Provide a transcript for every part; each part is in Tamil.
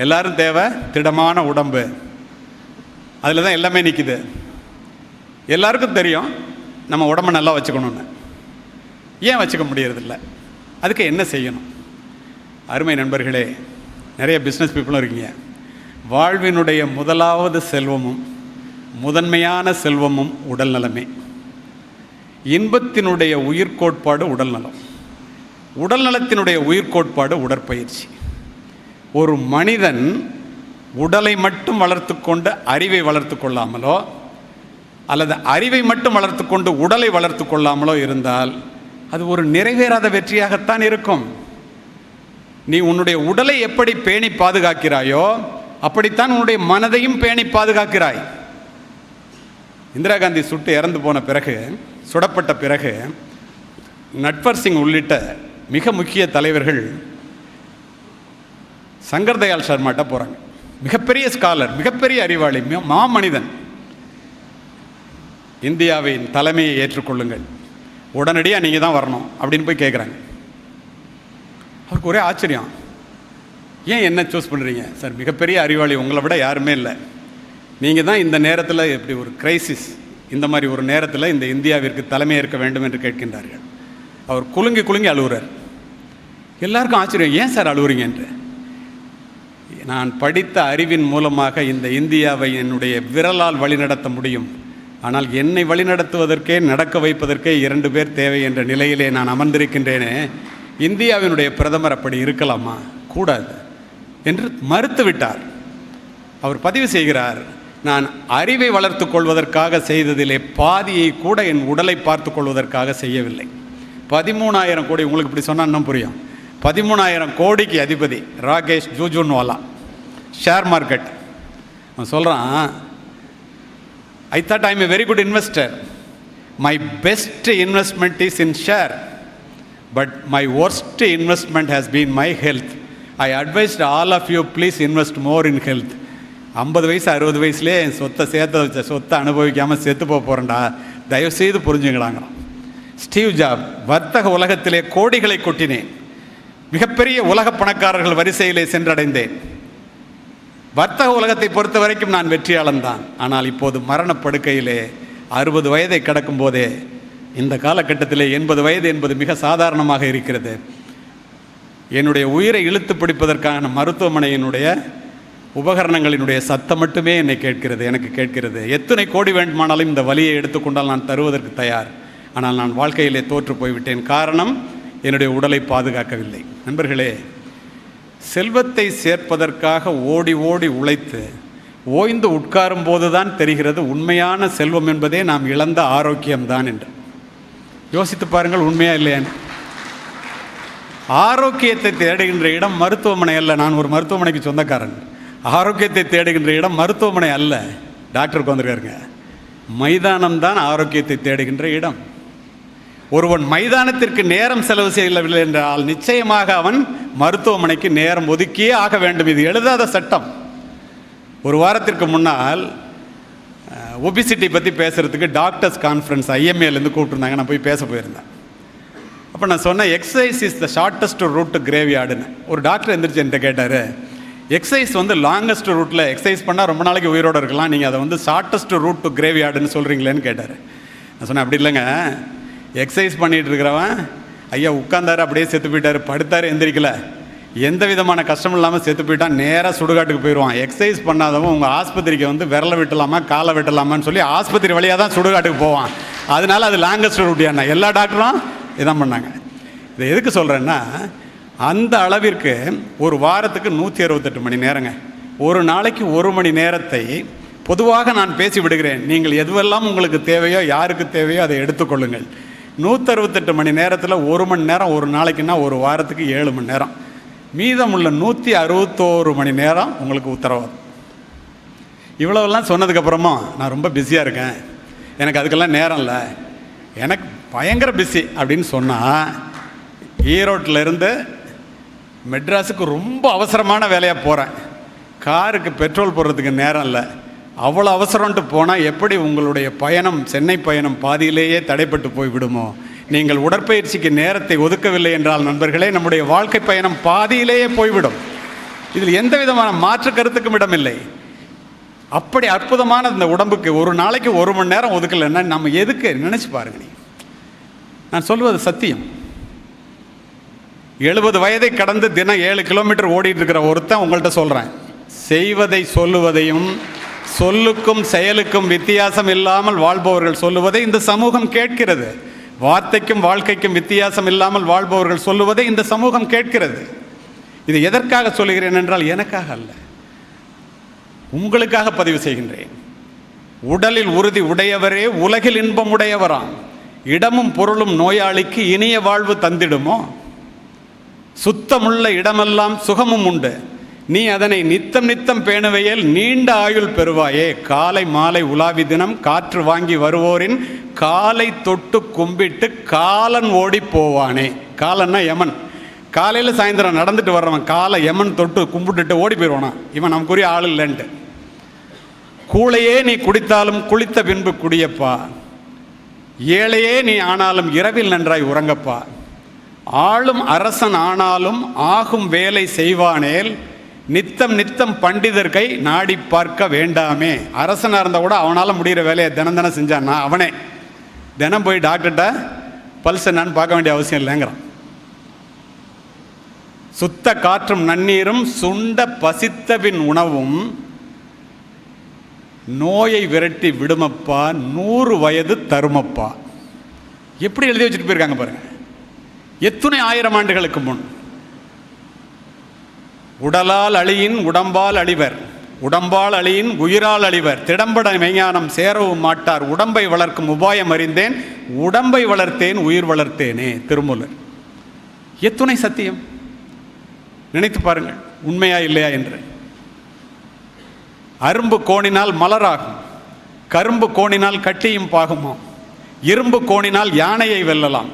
எல்லோரும் தேவை திடமான உடம்பு. அதில் தான் எல்லாமே நிற்கிது. எல்லாருக்கும் தெரியும் நம்ம உடம்பை நல்லா வச்சுக்கணுன்னு. ஏன் வச்சுக்க முடியறதில்ல? அதுக்கு என்ன செய்யணும்? அருமை நண்பர்களே, நிறைய பிஸ்னஸ் பீப்புளும் இருக்கீங்க. வாழ்வினுடைய முதலாவது செல்வமும் முதன்மையான செல்வமும் உடல் நலமே. இன்பத்தினுடைய உயிர்கோட்பாடு உடல் நலம். உடல் நலத்தினுடைய உயிர்கோட்பாடு உடற்பயிற்சி. ஒரு மனிதன் உடலை மட்டும் வளர்த்து கொண்டு அறிவை வளர்த்து கொள்ளாமலோ அல்லது அறிவை மட்டும் வளர்த்து கொண்டு உடலை வளர்த்து கொள்ளாமலோ இருந்தால் அது ஒரு நிறைவேறாத வெற்றியாகத்தான் இருக்கும். நீ உன்னுடைய உடலை எப்படி பேணி பாதுகாக்கிறாயோ அப்படித்தான் உன்னுடைய மனதையும் பேணி பாதுகாக்கிறாய். இந்திரா காந்தி சுட்டு இறந்து போன பிறகு, சுடப்பட்ட பிறகு, நட்வர் சிங் உள்ளிட்ட மிக முக்கிய தலைவர்கள் சங்கர் தயாள் சர்மாட்ட போகிறாங்க. மிகப்பெரிய ஸ்காலர், மிகப்பெரிய அறிவாளி, மாமனிதன். இந்தியாவின் தலைமையை ஏற்றுக்கொள்ளுங்கள், உடனடியாக நீங்கள் தான் வரணும் அப்படின்னு போய் கேட்குறாங்க. அவருக்கு ஒரே ஆச்சரியம். ஏன் என்ன சூஸ் பண்ணுறீங்க? சார், மிகப்பெரிய அறிவாளி, உங்களை விட யாருமே இல்லை. நீங்கள் தான் இந்த நேரத்தில், எப்படி ஒரு கிரைசிஸ், இந்த மாதிரி ஒரு நேரத்தில் இந்த இந்தியாவிற்கு தலைமை ஏற்க வேண்டும் என்று கேட்கின்றார்கள். அவர் குலுங்கி குலுங்கி அழுகுறார். எல்லாருக்கும் ஆச்சரியம், ஏன் சார் அழுகுறீங்க என்று. நான் படித்த அறிவின் மூலமாக இந்த இந்தியாவை என்னுடைய விரலால் வழிநடத்த முடியும். ஆனால் என்னை வழிநடத்துவதற்கே, நடக்க வைப்பதற்கே 2 பேர் தேவை என்ற நிலையிலே நான் அமர்ந்திருக்கின்றேனே. இந்தியாவினுடைய பிரதமர் அப்படி இருக்கலாமா? கூடாது என்று மறுத்துவிட்டார். அவர் பதிவு செய்கிறார், நான் அறிவை வளர்த்து கொள்வதற்காக செய்ததிலே பாதியை கூட என் உடலை பார்த்து கொள்வதற்காக செய்யவில்லை. 13,000 கோடி, உங்களுக்கு இப்படி சொன்னால் இன்னும் புரியும். 13,000 கோடிக்கு அதிபதி ராகேஷ் ஜூஜூன்வாலா, ஷேர் மார்க்கெட். அவன் சொல்கிறான், I thought I am a very good investor. My best investment is in share. But my worst investment has been my health. I advised all of you, please invest more in health. 50 வயசு 60 வயசுலேயே என் சொத்தை அனுபவிக்காமல் செத்து போகிறேன்டா, தயவுசெய்து புரிஞ்சுங்களாங்க. ஸ்டீவ் ஜாப், வர்த்தக உலகத்திலே கோடிகளை கொட்டினேன், மிகப்பெரிய உலக பணக்காரர்கள் வரிசையிலே சென்றடைந்தேன். வர்த்தக உலகத்தை பொறுத்த வரைக்கும் நான் வெற்றியாளன் தான். ஆனால் இப்போது மரணப்படுக்கையிலே 60 வயதை கடக்கும் போதே, இந்த காலகட்டத்திலே 80 வயது என்பது மிக சாதாரணமாக இருக்கிறது. என்னுடைய உயிரை இழுத்து பிடிப்பதற்கான மருத்துவமனையினுடைய உபகரணங்களினுடைய சத்தம் மட்டுமே என்னை கேட்கிறது, எனக்கு கேட்கிறது. எத்தனை கோடி வேண்டுமானாலும் இந்த வலியை எடுத்துக்கொண்டால் நான் தருவதற்கு தயார். ஆனால் நான் வாழ்க்கையிலே தோற்று போய்விட்டேன். காரணம், என்னுடைய உடலை பாதுகாக்கவில்லை. நண்பர்களே, செல்வத்தை சேர்ப்பதற்காக ஓடி ஓடி உழைத்து ஓய்ந்து உட்காரும் போது தான் தெரிகிறது உண்மையான செல்வம் என்பதே நாம் இழந்த ஆரோக்கியம்தான் என்று. யோசித்து பாருங்கள், உண்மையா இல்லையான்னு. ஆரோக்கியத்தை தேடுகின்ற இடம் மருத்துவமனை அல்ல. நான் ஒரு மருத்துவமனைக்கு சொந்தக்காரன். ஆரோக்கியத்தை தேடுகின்ற இடம் மருத்துவமனை அல்ல. டாக்டருக்கு வந்திருக்காருங்க. மைதானம்தான் ஆரோக்கியத்தை தேடுகின்ற இடம். ஒருவன் மைதானத்திற்கு நேரம் செலவு செய்யவில்லை என்றால் நிச்சயமாக அவன் மருத்துவமனைக்கு நேரம் ஒதுக்கியே ஆக வேண்டும். இது எழுதாத சட்டம். ஒரு வாரத்திற்கு முன்னால் ஒபிசிட்டி பற்றி பேசுகிறதுக்கு டாக்டர்ஸ் கான்ஃபரன்ஸ் IMAலேருந்து கூப்பிட்டுருந்தாங்க. நான் போய் பேச போயிருந்தேன். அப்போ நான் சொன்னேன், exercise is the shortest route to கிரேவ்யார்டுன்னு. ஒரு டாக்டர் எந்திரிச்சு என்கிட்ட கேட்டார், எக்ஸசைஸ் லாங்கஸ்ட் ரூட்டில் எக்ஸசைஸ் பண்ணால் ரொம்ப நாளைக்கு உயிரோடு இருக்கலாம், நீங்கள் அதை ஷார்ட்டஸ்ட் ரூட் டு கிரேவ்யார்டுன்னு சொல்கிறீங்களேன்னு கேட்டார். நான் சொன்னேன், அப்படி இல்லைங்க, எக்ஸசைஸ் பண்ணிகிட்டு இருக்கிறவன் ஐயா உட்கார்ந்தாரு, அப்படியே செத்து போயிட்டார், படுத்தார், எந்திரிக்கல, எந்த விதமான கஷ்டம் இல்லாமல் செத்து போயிட்டான், நேராக சுடுகாட்டுக்கு போயிடுவான். எக்ஸசைஸ் பண்ணாதவன் உங்கள் ஆஸ்பத்திரிக்கு விரலை வெட்டலாமா காலை வெட்டலாமான்னு சொல்லி ஆஸ்பத்திரி வழியாக தான் சுடுகாட்டுக்கு போவான். அதனால அது லாங்கஸ்ட் ரூட்டியானா. எல்லா டாக்டரும் இதான் பண்ணாங்க. இதை எதுக்கு சொல்கிறேன்னா, அந்த அளவிற்கு ஒரு வாரத்துக்கு 168 மணி நேரங்க. ஒரு நாளைக்கு 1 மணி நேரத்தை பொதுவாக நான் பேசி விடுகிறேன். நீங்கள் எதுவெல்லாம் உங்களுக்கு தேவையோ, யாருக்கு தேவையோ அதை எடுத்துக்கொள்ளுங்கள். 168 மணி நேரத்தில் 1 மணி நேரம் ஒரு நாளைக்குன்னா ஒரு வாரத்துக்கு 7 மணி நேரம். மீதமுள்ள 161 மணி நேரம் உங்களுக்கு உத்தரவாதம். இவ்வளோவெல்லாம் சொன்னதுக்கப்புறமா நான் ரொம்ப பிஸியாக இருக்கேன், எனக்கு அதுக்கெல்லாம் நேரம் இல்லை, எனக்கு பயங்கர பிஸி அப்படின்னு சொன்னால், ஈரோட்டிலேருந்து மெட்ராஸுக்கு ரொம்ப அவசரமான வேலையாக போகிறேன், காருக்கு பெட்ரோல் போடுறதுக்கு நேரம் இல்லை, அவ்வளோ அவசரம்ட்டு போனால் எப்படி உங்களுடைய பயணம், சென்னை பயணம் பாதியிலேயே தடைப்பட்டு போய்விடுமோ? நீங்கள் உடற்பயிற்சிக்கு நேரத்தை ஒதுக்கவில்லை என்றால் நண்பர்களே, நம்முடைய வாழ்க்கை பயணம் பாதியிலேயே போய்விடும். இதில் எந்த விதமான மாற்று கருத்துக்கும் இடமில்லை. அப்படி அற்புதமான இந்த உடம்புக்கு ஒரு நாளைக்கு 1 மணி நேரம் ஒதுக்கலைன்னா நம்ம எதுக்கு நினச்சி பாருங்க. நான் சொல்வது சத்தியம். 70 வயதை கடந்து தினம் 7 கிலோமீட்டர் ஓடிட்டு இருக்கிற ஒருத்தன் உங்கள்கிட்ட சொல்கிறேன், செய்வதை சொல்லுவதையும் சொல்லுக்கும் செயலுக்கும் வித்தியாசம் இல்லாமல் வாழ்பவர்கள் சொல்லுவதை இந்த சமூகம் கேட்கிறது. வார்த்தைக்கும் வாழ்க்கைக்கும் வித்தியாசம் இல்லாமல் வாழ்பவர்கள் சொல்லுவதை இந்த சமூகம் கேட்கிறது. இதை எதற்காக சொல்லுகிறேன் என்றால் எனக்காக அல்ல, உங்களுக்காக பதிவு செய்கின்றேன். உடலில் உறுதி உடையவரே உலகில் இன்பம் உடையவராம். இடமும் பொருளும் நோயாளிக்கு இனிய வாழ்வு தந்திடுமோ? சுத்தமுள்ள இடமெல்லாம் சுகமும் உண்டு, நீ அதனை நித்தம் நித்தம் பேணுவையில் நீண்ட ஆயுள் பெறுவாயே. காலை மாலை உலாவி தினம் காற்று வாங்கி வருவோரின் காலை தொட்டு கும்பிட்டு காலன் ஓடி போவானே. காலன்னா யமன். காலையில் சாயந்தரம் நடந்துட்டு வர்றவன் காலை யமன் தொட்டு கும்பிட்டுட்டு ஓடி போயிடுவானா, இவன் நமக்குரிய ஆள் இல்லைன்ட்டு. கூளையே நீ குடித்தாலும் குளித்த பின்பு குடியப்பா, ஏழையே நீ ஆனாலும் இரவில் நன்றாய் உறங்கப்பா, ஆளும் அரசன் ஆனாலும் ஆகும் வேலை செய்வானேல் நித்தம் நித்தம் பண்டிதர் கை நாடி பார்க்க வேண்டாமே. அரசனாக இருந்தால் கூட அவனால் முடிகிற வேலையை தினம் தினம் செஞ்சான்னா அவனே தினம் போய் டாக்டர்கிட்ட பல்ஸ் என்னான்னு பார்க்க வேண்டிய அவசியம் இல்லைங்கிறான். சுத்த காற்றும் நன்னீரும் சுண்ட பசித்தபின் உணவும் நோயை விரட்டி விடுமப்பா 100 வயது தருமப்பா. எப்படி எழுதி வச்சுட்டு போயிருக்காங்க பாருங்க. எத்தனை 1000 ஆண்டுகளுக்கு முன். உடலால் அழியின் உடம்பால் அழிவர், உடம்பால் அழியின் உயிரால் அழிவர், திடம்பட மெய்ஞானம் சேரவும் மாட்டார், உடம்பை வளர்க்கும் உபாயம் அறிந்தேன், உடம்பை வளர்த்தேன் உயிர் வளர்த்தேனே. திருமூலர். எத்துணை சத்தியம். நினைத்து பாருங்கள், உண்மையா இல்லையா என்று. அரும்பு கோணினால் மலராகும், கரும்பு கோணினால் கட்டியும் பாகுமாம், இரும்பு கோணினால் யானையை வெல்லலாம்,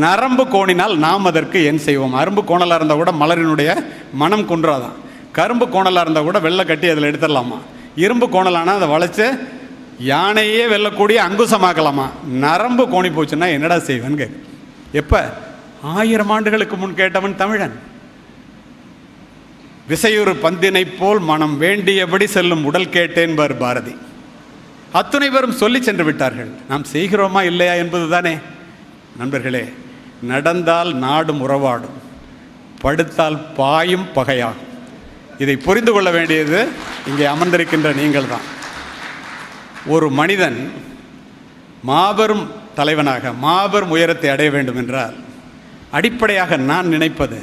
நரம்பு கோணினால் நாம் அதற்கு என் செய்வோம். அரும்பு கோணலாக இருந்தால் கூட மலரினுடைய மனம் குன்றாதான், கரும்பு கோணலாக இருந்தால் கூட வெள்ளை கட்டி அதில் எடுத்துடலாமா, இரும்பு கோணலானால் அதை வளைச்சு யானையே வெல்லக்கூடிய அங்குசமாக்கலாமா, நரம்பு கோணி போச்சுன்னா என்னடா செய்வேன்னு கேட்க. எப்போ? 1000 ஆண்டுகளுக்கு முன் கேட்டவன் தமிழன். விசையுறு பந்தினை போல் மனம் வேண்டியபடி செல்லும் உடல் கேட்டேன்பார் பாரதி. அத்துணை பேரும் சொல்லி சென்று விட்டார்கள். நாம் செய்கிறோமா இல்லையா என்பது தானே. நண்பர்களே, நடந்தால் நாடும் உறவாடும், படுத்தால் பாயும் பகையாகும். இதை புரிந்து கொள்ள வேண்டியது இங்கே அமர்ந்திருக்கின்ற நீங்கள் தான். ஒரு மனிதன் மாபெரும் தலைவனாக மாபெரும் உயரத்தை அடைய வேண்டும் என்றால் அடிப்படையாக நான் நினைப்பது,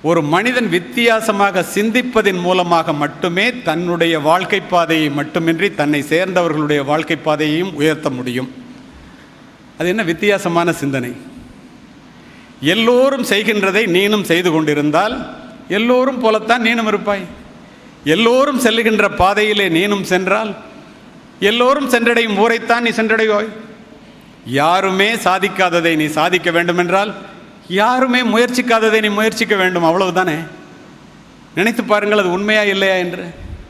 ஒரு மனிதன் வித்தியாசமாக சிந்திப்பதின் மூலமாக மட்டுமே தன்னுடைய வாழ்க்கை பாதையை மட்டுமின்றி தன்னை சேர்ந்தவர்களுடைய வாழ்க்கை பாதையையும் உயர்த்த முடியும். அது என்ன வித்தியாசமான சிந்தனை? எல்லோரும் செய்கின்றதை நீனும் செய்து கொண்டிருந்தால் எல்லோரும் போலத்தான் நீனும் இருப்பாய். எல்லோரும் செல்லுகின்ற பாதையிலே நீனும் சென்றால் எல்லோரும் சென்றடையும் ஊரைத்தான் நீ சென்றடைவாய். யாருமே சாதிக்காததை நீ சாதிக்க வேண்டுமென்றால் யாருமே முயற்சிக்காததை நீ முயற்சிக்க வேண்டும். அவ்வளவுதானே. நினைத்து பாருங்கள், அது உண்மையா இல்லையா என்று.